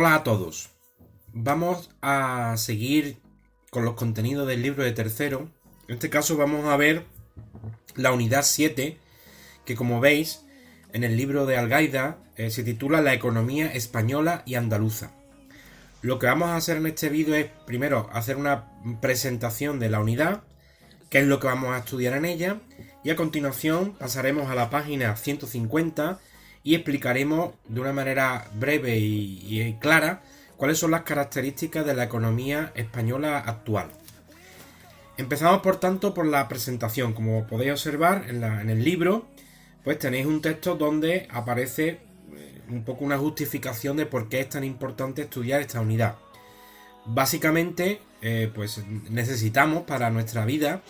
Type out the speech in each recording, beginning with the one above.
Hola a todos. Vamos a seguir con los contenidos del libro de tercero. En este caso vamos a ver la unidad 7, que como veis en el libro de Algaida se titula La economía española y andaluza. Lo que vamos a hacer en este vídeo es primero hacer una presentación de la unidad, qué es lo que vamos a estudiar en ella, y a continuación pasaremos a la página 150 y explicaremos de una manera breve y clara cuáles son las características de la economía española actual. Empezamos por tanto por la presentación. Como podéis observar en el libro, pues tenéis un texto donde aparece un poco una justificación de por qué es tan importante estudiar esta unidad. Básicamente, pues necesitamos para nuestra vida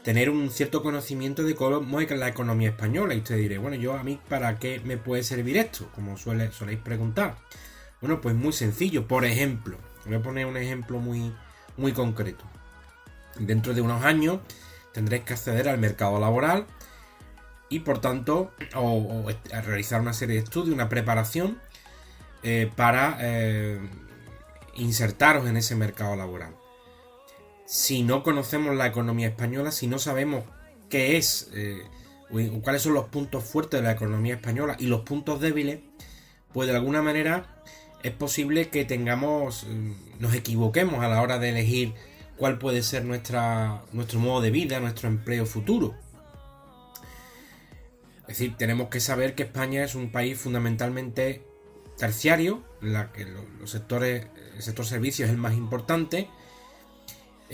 tener un cierto conocimiento de cómo es la economía española. Y usted dirá, bueno, a mí ¿para qué me puede servir esto? Como soléis preguntar. Bueno, pues muy sencillo. Por ejemplo, voy a poner un ejemplo muy concreto. Dentro de unos años tendréis que acceder al mercado laboral y por tanto o a realizar una serie de estudios, una preparación para insertaros en ese mercado laboral. Si no conocemos la economía española, si no sabemos qué es, cuáles son los puntos fuertes de la economía española y los puntos débiles, pues de alguna manera es posible que nos equivoquemos a la hora de elegir cuál puede ser nuestro modo de vida, nuestro empleo futuro. Es decir, tenemos que saber que España es un país fundamentalmente terciario, en la que el sector servicios es el más importante.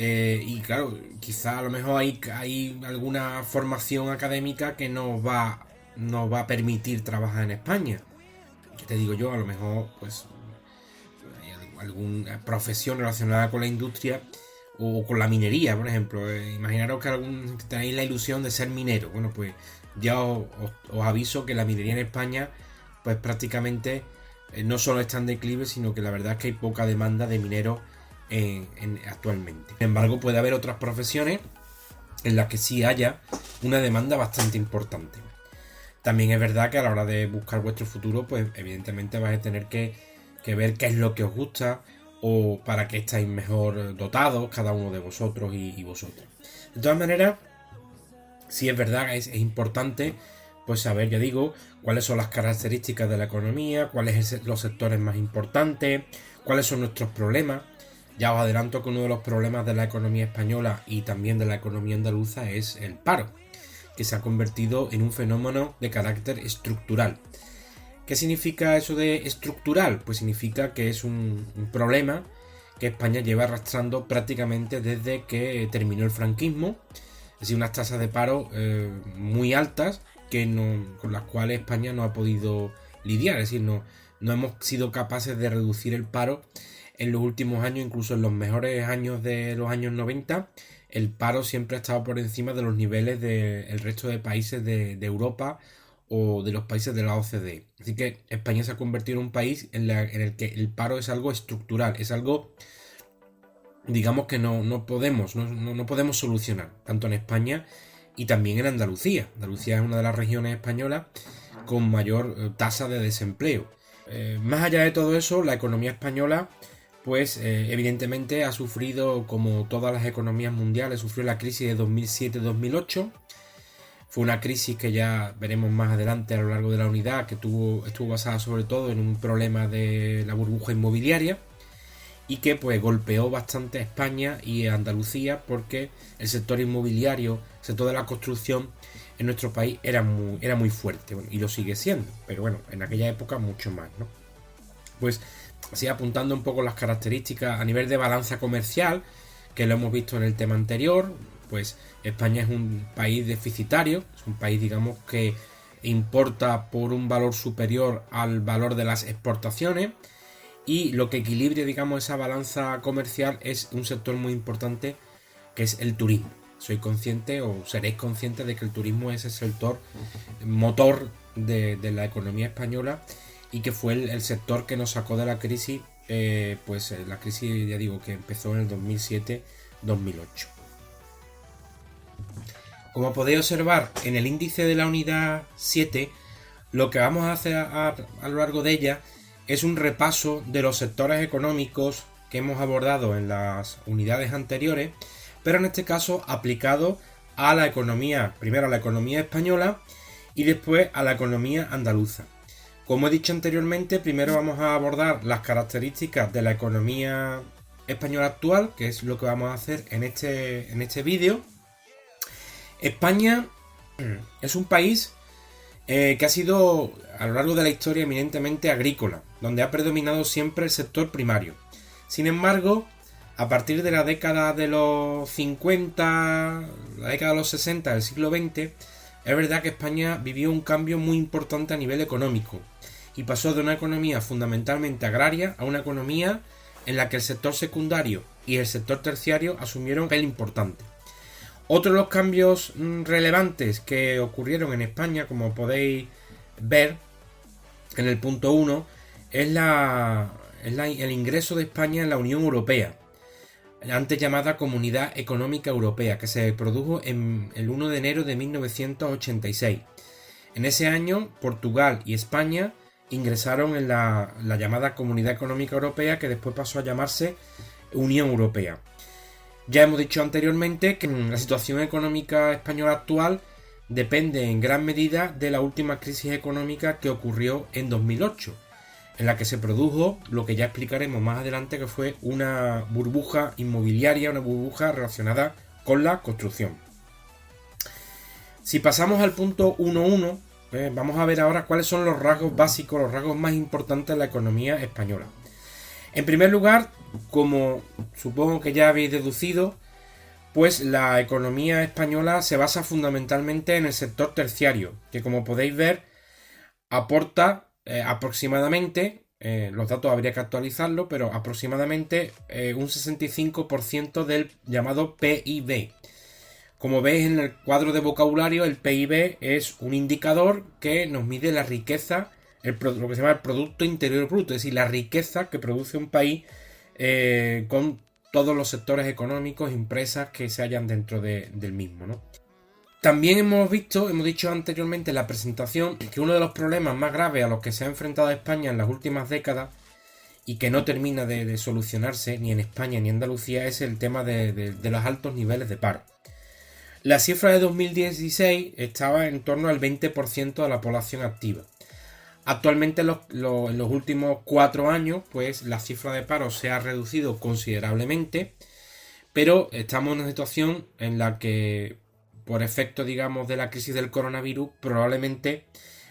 Y claro, quizá a lo mejor hay alguna formación académica que nos va a permitir trabajar en España. ¿Qué te digo yo? A lo mejor pues hay alguna profesión relacionada con la industria o con la minería, por ejemplo. Imaginaros que tenéis la ilusión de ser minero. Bueno, pues ya os aviso que la minería en España pues prácticamente no solo está en declive, sino que la verdad es que hay poca demanda de mineros actualmente. Sin embargo, puede haber otras profesiones en las que sí haya una demanda bastante importante. También es verdad que a la hora de buscar vuestro futuro, pues evidentemente vais a tener que ver qué es lo que os gusta o para qué estáis mejor dotados cada uno de vosotros y vosotras. De todas maneras, sí es verdad, es importante pues saber, ya digo, cuáles son las características de la economía, cuáles son los sectores más importantes, cuáles son nuestros problemas. Ya os adelanto que uno de los problemas de la economía española y también de la economía andaluza es el paro, que se ha convertido en un fenómeno de carácter estructural. ¿Qué significa eso de estructural? Pues significa que es un problema que España lleva arrastrando prácticamente desde que terminó el franquismo. Es decir, unas tasas de paro muy altas con las cuales España no ha podido lidiar. Es decir, no hemos sido capaces de reducir el paro en los últimos años. Incluso en los mejores años de los años 90, el paro siempre ha estado por encima de los niveles del resto de países de Europa o de los países de la OCDE. Así que España se ha convertido en un país en el que el paro es algo estructural, es algo, digamos, que no podemos solucionar, tanto en España y también en Andalucía. Andalucía es una de las regiones españolas con mayor tasa de desempleo. Más allá de todo eso, la economía española pues evidentemente ha sufrido, como todas las economías mundiales, sufrió la crisis de 2007-2008. Fue una crisis que ya veremos más adelante a lo largo de la unidad, que estuvo basada sobre todo en un problema de la burbuja inmobiliaria y que pues golpeó bastante a España y a Andalucía, porque el sector inmobiliario, el sector de la construcción en nuestro país era muy fuerte, bueno, y lo sigue siendo, pero bueno, en aquella época mucho más, ¿no? Pues así, apuntando un poco las características a nivel de balanza comercial, que lo hemos visto en el tema anterior, pues España es un país deficitario, es un país, digamos, que importa por un valor superior al valor de las exportaciones, y lo que equilibra, digamos, esa balanza comercial es un sector muy importante, que es el turismo. Soy consciente o seréis conscientes de que el turismo es el sector motor de la economía española y que fue el sector que nos sacó de la crisis, la crisis, ya digo, que empezó en el 2007-2008. Como podéis observar en el índice de la unidad 7, lo que vamos a hacer a lo largo de ella es un repaso de los sectores económicos que hemos abordado en las unidades anteriores, pero en este caso aplicado a la economía, primero a la economía española y después a la economía andaluza. Como he dicho anteriormente, primero vamos a abordar las características de la economía española actual, que es lo que vamos a hacer en este vídeo. España es un país que ha sido a lo largo de la historia eminentemente agrícola, donde ha predominado siempre el sector primario. Sin embargo, a partir de la década de los 50, la década de los 60 del siglo XX, es verdad que España vivió un cambio muy importante a nivel económico y pasó de una economía fundamentalmente agraria a una economía en la que el sector secundario y el sector terciario asumieron un papel importante. Otro de los cambios relevantes que ocurrieron en España, como podéis ver en el punto 1, es el ingreso de España en la Unión Europea, antes llamada Comunidad Económica Europea, que se produjo en el 1 de enero de 1986. En ese año, Portugal y España ingresaron en la llamada Comunidad Económica Europea, que después pasó a llamarse Unión Europea. Ya hemos dicho anteriormente que la situación económica española actual depende en gran medida de la última crisis económica que ocurrió en 2008, en la que se produjo lo que ya explicaremos más adelante, que fue una burbuja inmobiliaria, una burbuja relacionada con la construcción. Si pasamos al punto 1.1, vamos a ver ahora cuáles son los rasgos básicos, los rasgos más importantes de la economía española. En primer lugar, como supongo que ya habéis deducido, pues la economía española se basa fundamentalmente en el sector terciario, que como podéis ver aporta aproximadamente, los datos habría que actualizarlo, pero aproximadamente un 65% del llamado PIB. Como veis en el cuadro de vocabulario, el PIB es un indicador que nos mide la riqueza, lo que se llama el Producto Interior Bruto, es decir, la riqueza que produce un país con todos los sectores económicos, empresas que se hallan dentro del mismo, ¿no? También hemos dicho anteriormente en la presentación, que uno de los problemas más graves a los que se ha enfrentado España en las últimas décadas y que no termina de solucionarse ni en España ni en Andalucía es el tema de los altos niveles de paro. La cifra de 2016 estaba en torno al 20% de la población activa. Actualmente en los últimos 4 años, pues la cifra de paro se ha reducido considerablemente, pero estamos en una situación en la que, por efecto, digamos, de la crisis del coronavirus, probablemente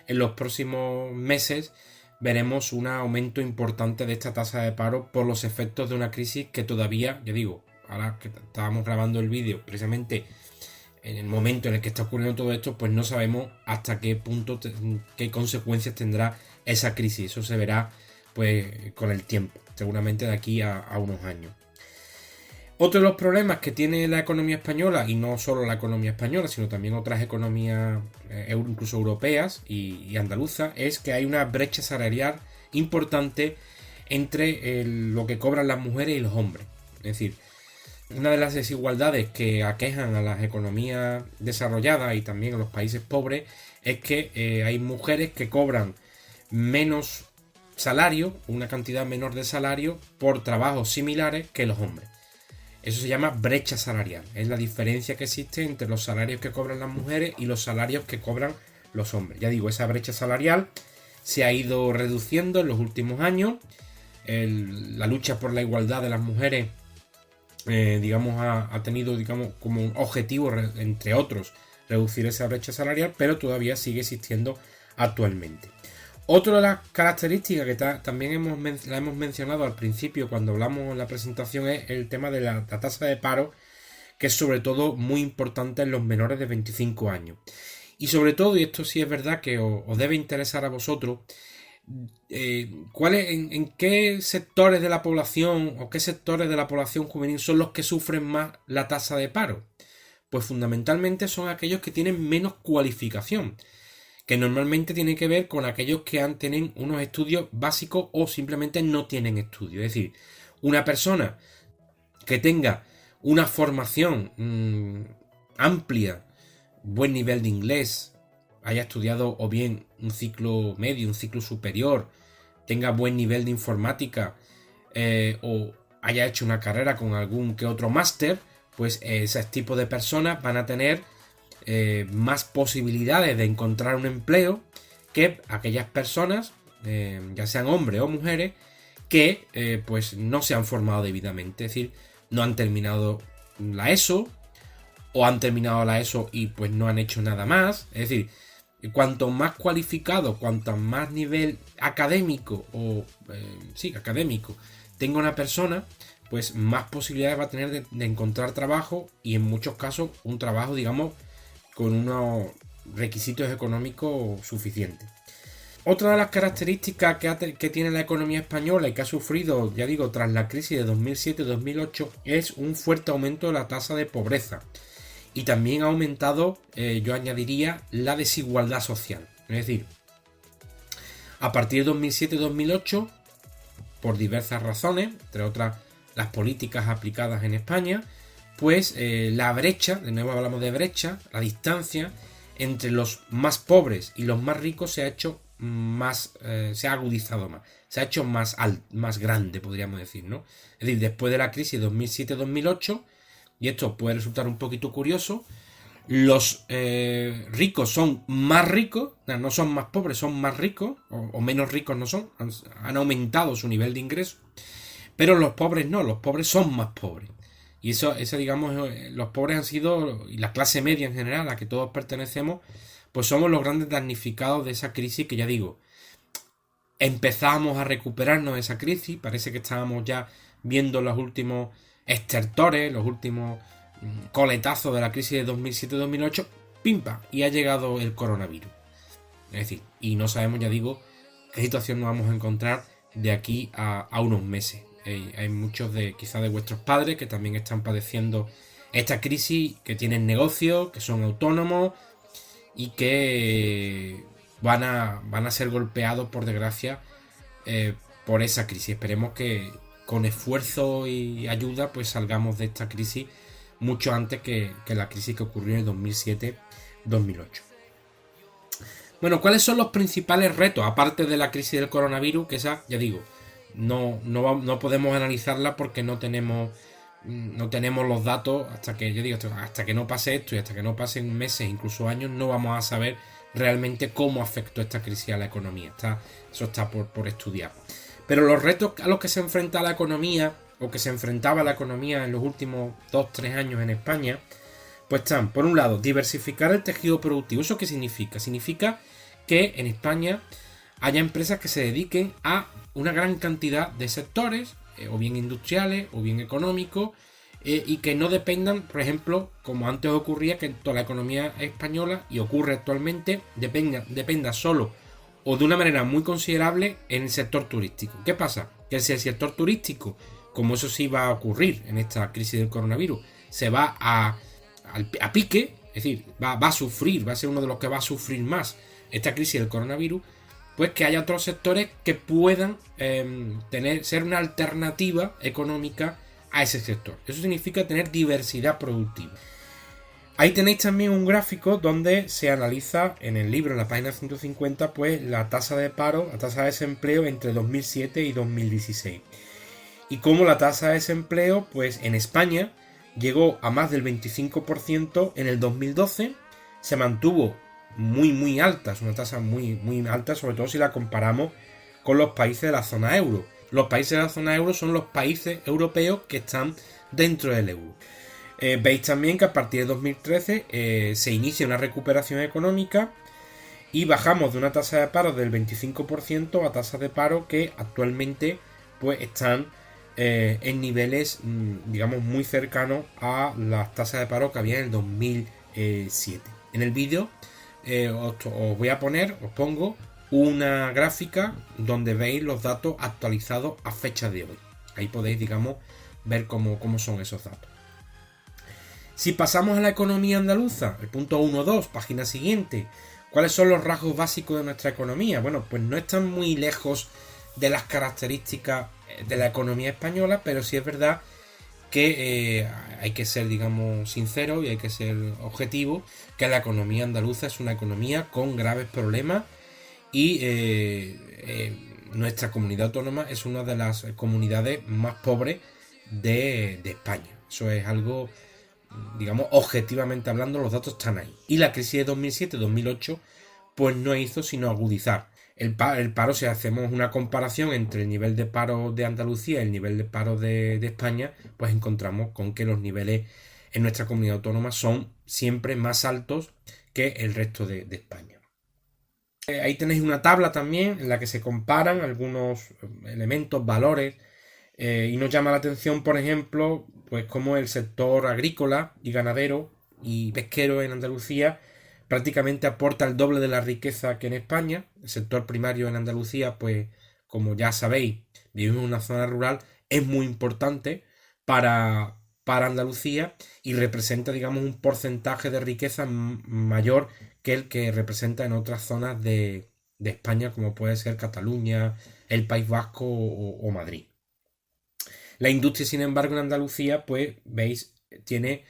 en los próximos meses veremos un aumento importante de esta tasa de paro por los efectos de una crisis que todavía, ya digo, ahora que estábamos grabando el vídeo, precisamente en el momento en el que está ocurriendo todo esto, pues no sabemos hasta qué punto, qué consecuencias tendrá esa crisis. Eso se verá pues con el tiempo, seguramente de aquí a unos años. Otro de los problemas que tiene la economía española, y no solo la economía española, sino también otras economías incluso europeas y andaluzas, es que hay una brecha salarial importante entre lo que cobran las mujeres y los hombres. Es decir, una de las desigualdades que aquejan a las economías desarrolladas y también a los países pobres es que hay mujeres que cobran menos salario, una cantidad menor de salario por trabajos similares que los hombres. Eso se llama brecha salarial. Es la diferencia que existe entre los salarios que cobran las mujeres y los salarios que cobran los hombres. Ya digo, esa brecha salarial se ha ido reduciendo en los últimos años. La lucha por la igualdad de las mujeres ha tenido, digamos, como un objetivo, entre otros, reducir esa brecha salarial, pero todavía sigue existiendo actualmente. Otra de las características que también la hemos mencionado al principio cuando hablamos en la presentación es el tema de la tasa de paro, que es sobre todo muy importante en los menores de 25 años. Y sobre todo, y esto sí es verdad que os debe interesar a vosotros, ¿en qué sectores de la población o qué sectores de la población juvenil son los que sufren más la tasa de paro? Pues fundamentalmente son aquellos que tienen menos cualificación, que normalmente tiene que ver con aquellos que tienen unos estudios básicos o simplemente no tienen estudios. Es decir, una persona que tenga una formación amplia, buen nivel de inglés, haya estudiado o bien un ciclo medio, un ciclo superior, tenga buen nivel de informática o haya hecho una carrera con algún que otro máster, pues ese tipo de personas van a tener más posibilidades de encontrar un empleo que aquellas personas, ya sean hombres o mujeres, que pues no se han formado debidamente, es decir, no han terminado la ESO o han terminado la ESO y pues no han hecho nada más. Es decir, cuanto más cualificado, cuanto más nivel académico académico tenga una persona, pues más posibilidades va a tener de encontrar trabajo, y en muchos casos un trabajo, digamos, con unos requisitos económicos suficientes. Otra de las características que tiene la economía española y que ha sufrido, ya digo, tras la crisis de 2007-2008 es un fuerte aumento de la tasa de pobreza. Y también ha aumentado, yo añadiría, la desigualdad social. Es decir, a partir de 2007-2008, por diversas razones, entre otras las políticas aplicadas en España, pues la brecha, de nuevo hablamos de brecha, la distancia entre los más pobres y los más ricos se ha hecho se ha agudizado más, se ha hecho más grande, podríamos decir, ¿no? Es decir, después de la crisis de 2007-2008, y esto puede resultar un poquito curioso, los ricos son más ricos, no son más pobres, son más ricos, o menos ricos no son, han aumentado su nivel de ingreso, pero los pobres no, los pobres son más pobres. Y eso digamos, los pobres han sido, y la clase media en general, a la que todos pertenecemos, pues somos los grandes damnificados de esa crisis que, ya digo, empezamos a recuperarnos de esa crisis, parece que estábamos ya viendo los últimos estertores, los últimos coletazos de la crisis de 2007-2008, pimpa, y ha llegado el coronavirus. Es decir, y no sabemos, ya digo, qué situación nos vamos a encontrar de aquí a unos meses. Hay muchos quizás de vuestros padres que también están padeciendo esta crisis, que tienen negocios, que son autónomos y que van a ser golpeados, por desgracia, por esa crisis. Esperemos que con esfuerzo y ayuda pues salgamos de esta crisis mucho antes que la crisis que ocurrió en el 2007-2008. Bueno, ¿cuáles son los principales retos, aparte de la crisis del coronavirus? Que esa, ya digo, no podemos analizarla porque no tenemos los datos hasta que no pase esto, y hasta que no pasen meses, incluso años, no vamos a saber realmente cómo afectó esta crisis a la economía. Eso está por estudiar. Pero los retos a los que se enfrenta la economía, o que se enfrentaba la economía en los últimos 2-3 años en España, pues están, por un lado, diversificar el tejido productivo. ¿Eso qué significa? Significa que en España haya empresas que se dediquen a una gran cantidad de sectores, o bien industriales, o bien económicos, y que no dependan, por ejemplo, como antes ocurría, que toda la economía española, y ocurre actualmente, dependa solo o de una manera muy considerable en el sector turístico. ¿Qué pasa? Que si el sector turístico, como eso sí va a ocurrir en esta crisis del coronavirus, se va a pique, es decir, va a sufrir, va a ser uno de los que va a sufrir más esta crisis del coronavirus, pues que haya otros sectores que puedan ser una alternativa económica a ese sector. Eso significa tener diversidad productiva. Ahí tenéis también un gráfico donde se analiza en el libro, en la página 150, pues la tasa de paro, la tasa de desempleo entre 2007 y 2016. Y cómo la tasa de desempleo, pues en España llegó a más del 25% en el 2012, se mantuvo muy alta, es una tasa muy alta, sobre todo si la comparamos con los países de la zona euro. Los países de la zona euro son los países europeos que están dentro del euro. Veis también que a partir de 2013 se inicia una recuperación económica y bajamos de una tasa de paro del 25% a tasas de paro que actualmente pues están en niveles, digamos, muy cercanos a las tasas de paro que había en el 2007. En el vídeo os pongo una gráfica donde veis los datos actualizados a fecha de hoy. Ahí podéis, digamos, ver cómo son esos datos. Si pasamos a la economía andaluza, el punto 1.2, página siguiente, ¿cuáles son los rasgos básicos de nuestra economía? Bueno, pues no están muy lejos de las características de la economía española, pero sí es verdad que hay que ser, digamos, sincero y hay que ser objetivo, que la economía andaluza es una economía con graves problemas y nuestra comunidad autónoma es una de las comunidades más pobres de España. Eso es algo, digamos, objetivamente hablando, los datos están ahí. Y la crisis de 2007-2008 pues no hizo sino agudizar el paro. Si hacemos una comparación entre el nivel de paro de Andalucía y el nivel de paro de España, pues encontramos con que los niveles en nuestra comunidad autónoma son siempre más altos que el resto de España. Ahí tenéis una tabla también en la que se comparan algunos elementos, valores, y nos llama la atención, por ejemplo, pues como el sector agrícola y ganadero y pesquero en Andalucía prácticamente aporta el doble de la riqueza que en España. El sector primario en Andalucía, pues como ya sabéis, vivimos en una zona rural, es muy importante para Andalucía y representa, digamos, un porcentaje de riqueza mayor que el que representa en otras zonas de España, como puede ser Cataluña, el País Vasco o Madrid. La industria, sin embargo, en Andalucía, pues veis, tiene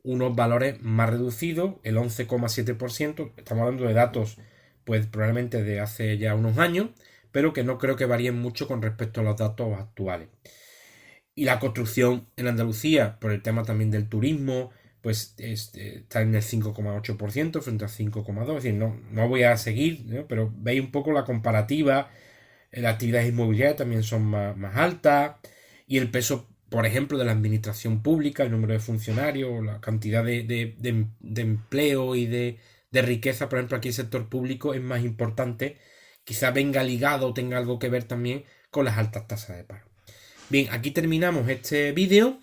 unos valores más reducidos, el 11,7%. Estamos hablando de datos, pues probablemente de hace ya unos años, pero que no creo que varíen mucho con respecto a los datos actuales. Y la construcción en Andalucía, por el tema también del turismo, pues está en el 5,8% frente al 5,2%. Es decir, no voy a seguir, ¿no? Pero veis un poco la comparativa. Las actividades inmobiliarias también son más altas. Y el peso, por ejemplo, de la administración pública, el número de funcionarios, la cantidad de empleo y de riqueza, por ejemplo, aquí el sector público es más importante. Quizá venga ligado o tenga algo que ver también con las altas tasas de paro. Bien, aquí terminamos este vídeo